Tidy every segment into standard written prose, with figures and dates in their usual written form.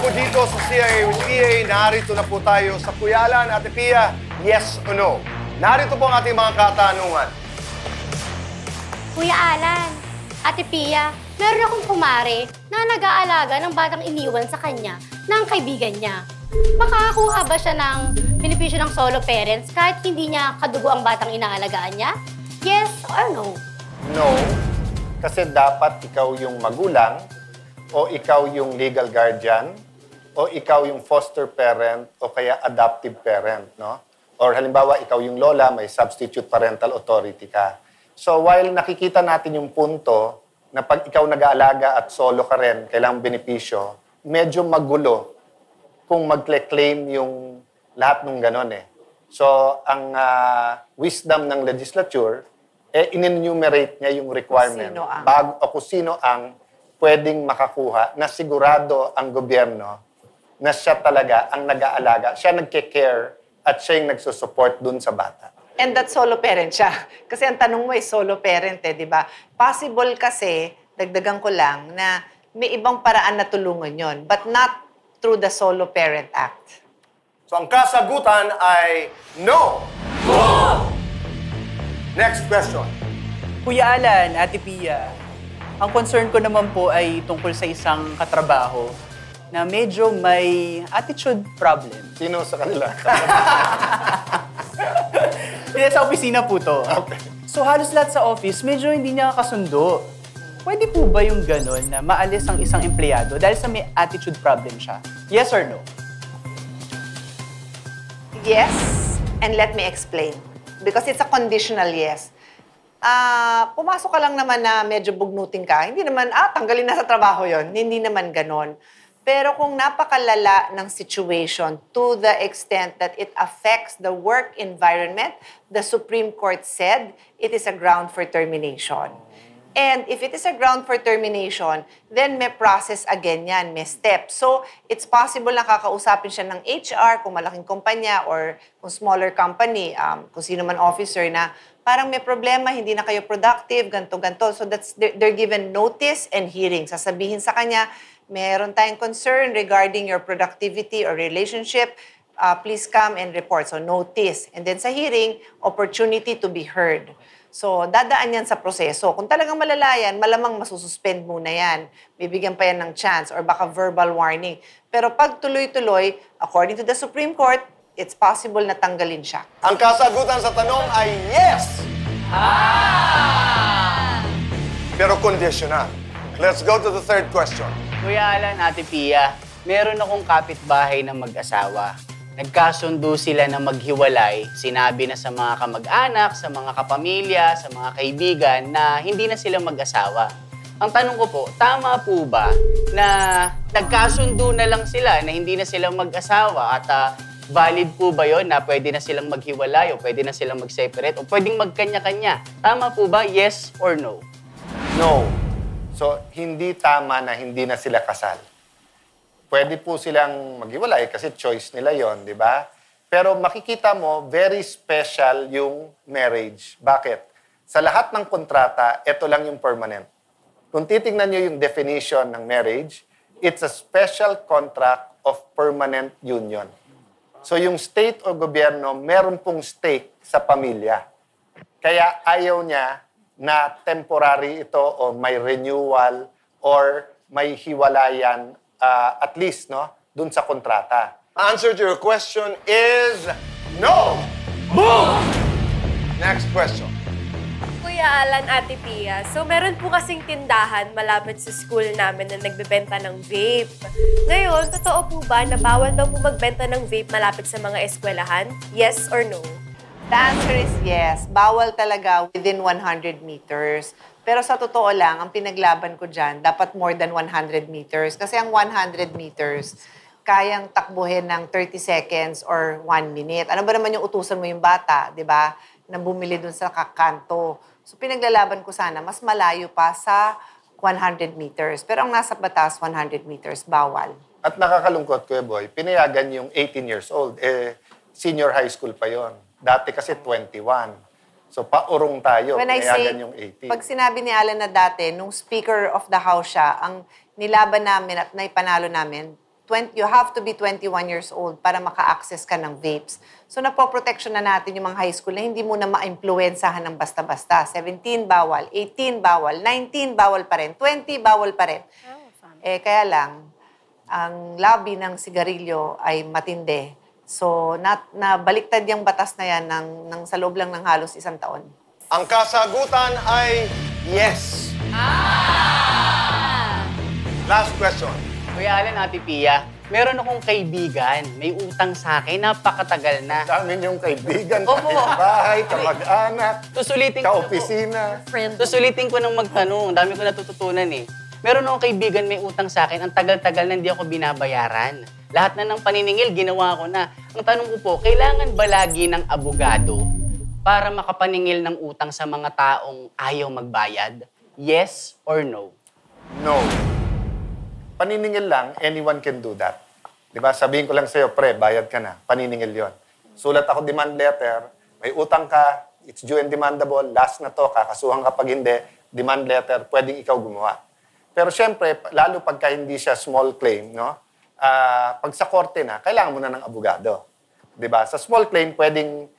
po dito sa CIA with PA. Narito na po tayo sa Kuyalan, Ate Pia. Yes o no? Narito po ang ating mga katanungan. Kuya Alan, Ate Pia, meron akong kumare na nag-aalaga ng batang iniwan sa kanya ng kaibigan niya. Makakakuha ba siya ng benepisyo ng solo parents kahit hindi niya kadugo ang batang inaalagaan niya? Yes or no? No, kasi dapat ikaw yung magulang o ikaw yung legal guardian o ikaw yung foster parent o kaya adoptive parent, no? Or halimbawa, ikaw yung lola, may substitute parental authority ka. So while nakikita natin yung punto na pag ikaw nag-aalaga at solo ka rin, kailangang benepisyo, medyo magulo kung mag-claim yung lahat ng ganon eh. So ang wisdom ng legislature, in-enumerate niya yung requirement bago o kung sino ang pwedeng makakuha na sigurado ang gobyerno na siya talaga ang nag-aalaga, siya nagke-care at siya yung nagsusupport dun sa bata. And that solo parent siya. Kasi ang tanong mo ay solo parent eh, di ba? Possible kasi, dagdagan ko lang, na may ibang paraan na tulungan yon, but not through the Solo Parent Act. So ang kasagutan ay no! Next question. Kuya Alan, Ate Pia, ang concern ko naman po ay tungkol sa isang katrabaho na medyo may attitude problem. Sino sa kanila? Hindi, sa opisina po to. Okay. So halos lahat sa office, medyo hindi niya kasundo. Pwede po ba yung gano'n na maalis ang isang empleyado dahil sa may attitude problem siya? Yes or no? Yes, and let me explain. Because it's a conditional yes. Pumasok ka lang naman na medyo bugnutin ka, hindi naman, tanggalin na sa trabaho yon. Hindi naman ganon. Pero kung napakalala ng situation to the extent that it affects the work environment, the Supreme Court said it is a ground for termination. And if it is a ground for termination, then may process again yan, may steps. So, it's possible na kakausapin siya ng HR kung malaking kumpanya or kung smaller company, kung sino man officer na parang may problema, hindi na kayo productive, ganto-ganto. So, they're given notice and hearing. Sasabihin sa kanya, meron tayong concern regarding your productivity or relationship, please come and report. So, notice. And then sa hearing, opportunity to be heard. So, dadaan yan sa proseso. Kung talagang malala yan, malamang masususpend muna yan. Bibigyan pa yan ng chance or baka verbal warning. Pero pag tuloy-tuloy, according to the Supreme Court, it's possible na tanggalin siya. Ang kasagutan sa tanong ay yes! Pero conditional. Let's go to the third question. Kuya Alan, Ate Pia, meron akong kapitbahay na mag-asawa. Nagkasundo sila na maghiwalay, sinabi na sa mga kamag-anak, sa mga kapamilya, sa mga kaibigan na hindi na sila mag-asawa. Ang tanong ko po, tama po ba na nagkasundo na lang sila na hindi na sila mag-asawa at valid po ba yon na pwede na silang maghiwalay o pwede na silang mag-separate o pwedeng magkanya-kanya? Tama po ba? Yes or no? No. So, hindi tama na hindi na sila kasal. Pwede po silang maghiwalay kasi choice nila yon, di ba? Pero makikita mo, very special yung marriage. Bakit? Sa lahat ng kontrata, ito lang yung permanent. Kung titignan nyo yung definition ng marriage, it's a special contract of permanent union. So yung state o gobyerno, meron pong stake sa pamilya. Kaya ayaw niya na temporary ito o may renewal or may hiwalayan at least, no, dun sa kontrata. Answer to your question is no! Boom! Next question. Kuya Alan, Ate Pia, so meron po kasing tindahan malapit sa school namin na nagbebenta ng vape. Ngayon, totoo po ba na bawal daw po magbenta ng vape malapit sa mga eskwelahan? Yes or no? The answer is yes. Bawal talaga within 100 meters. Pero sa totoo lang, ang pinaglaban ko dyan, dapat more than 100 meters. Kasi ang 100 meters, kayang takbuhin ng 30 seconds or 1 minute. Ano ba naman yung utusan mo yung bata, di ba? Na bumili dun sa kakanto. So pinaglalaban ko sana, mas malayo pa sa 100 meters. Pero ang nasa batas, 100 meters, bawal. At nakakalungkot, Kuya Boy, pinayagan yung 18 years old. Senior high school pa yon. Dati kasi 21. So, paurong tayo. When I say, yung 18. pag sinabi ni Alan na dati, nung Speaker of the House siya, ang nilaban namin at naipanalo namin, you have to be 21 years old para maka-access ka ng vapes. So napoprotection na natin yung mga high school na hindi mo na ma-influensahan ng basta-basta. 17 bawal, 18 bawal, 19 bawal pa rin, 20 bawal pa rin. Kaya lang, ang lobby ng sigarilyo ay matindi. So nabaliktad yung batas na yan ng sa loob lang ng halos 1 taon. Ang kasagutan ay yes. Last question. Kuya Alan, Ate Pia, meron akong kaibigan, may utang sa akin, napakatagal na. Dami niyong kaibigan, Opo. kapitbahay, kamag-anak, Susulitin ko ka-opisina. Susulitin ko ng magtanong, dami ko natututunan eh. Meron akong kaibigan may utang sa akin, ang tagal-tagal na hindi ako binabayaran. Lahat na ng paniningil, ginawa ko na. Ang tanong ko po, kailangan ba lagi ng abogado para makapaningil ng utang sa mga taong ayaw magbayad? Yes or no? No. Paniningil lang, anyone can do that. Di ba? Sabihin ko lang sa'yo, pre, bayad ka na. Paniningil yon. Sulat ako demand letter, may utang ka, it's due and demandable, last na to, kakasuhan ka pag hindi, demand letter, pwedeng ikaw gumawa. Pero syempre, lalo pagka hindi siya small claim, no? Pag sa korte na, kailangan mo na ng abogado. Di ba? Sa small claim, pwedeng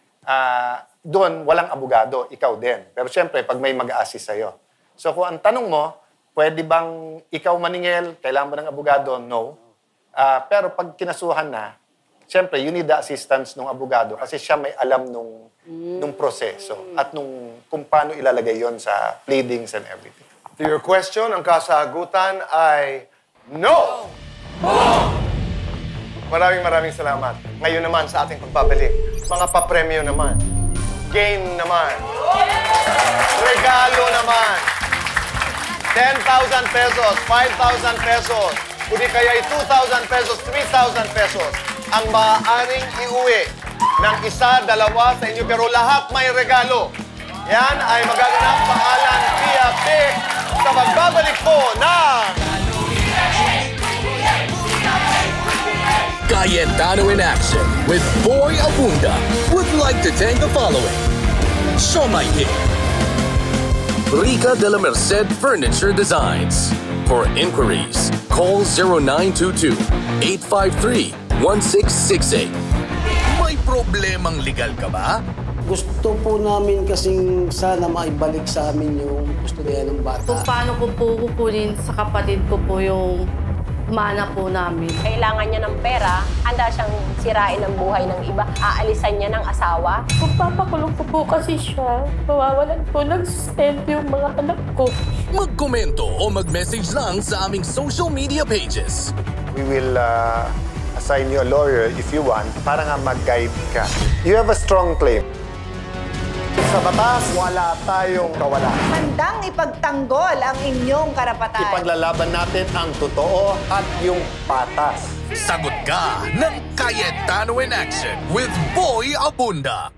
doon walang abogado, ikaw din. Pero syempre, pag may mag-a-assist sa'yo. So kung ang tanong mo, pwede bang ikaw maningil, kailangan mo ng abogado? No. Pero pag kinasuhan na, syempre, you need the assistance ng abogado kasi siya may alam nung proseso at kung paano ilalagay yon sa pleadings and everything. To your question, ang kasagutan ay no! Maraming salamat. Ngayon naman sa ating pagbabalik, mga papremyo naman. Game naman. Regalo naman. 10,000 pesos, 5,000 pesos, kundi kaya 2,000 pesos, 3,000 pesos ang maaaring iuwi ng isa, dalawa sa inyo, pero lahat may regalo. Yan ay magaganap sa Alan Pia Pick sa magbabalik po ng Cayetano in Action with Boy Abunda would like to thank the following. Siomai King, Rica de la Merced Furniture Designs. For inquiries, call 0922-853-1668. May problemang legal ka ba? Gusto po namin kasing sana maibalik sa amin yung kustodiya ng bata. Kung paano ko po kukunin sa kapatid ko po yung mana po namin. Kailangan niya ng pera, handa siyang sirain ang buhay ng iba, aalisan niya ng asawa. Kung papakulong ko po kasi siya, mawawalan po ng sustento yung mga anak ko. Magkomento o mag-message lang sa aming social media pages. We will assign you a lawyer if you want para nga mag-guide ka. You have a strong claim. Sa batas, wala tayong kawalan. Handang ipagtanggol ang inyong karapatan. Ipaglalaban natin ang totoo at yung patas. Sagot ka ng Cayetano in Action with Boy Abunda.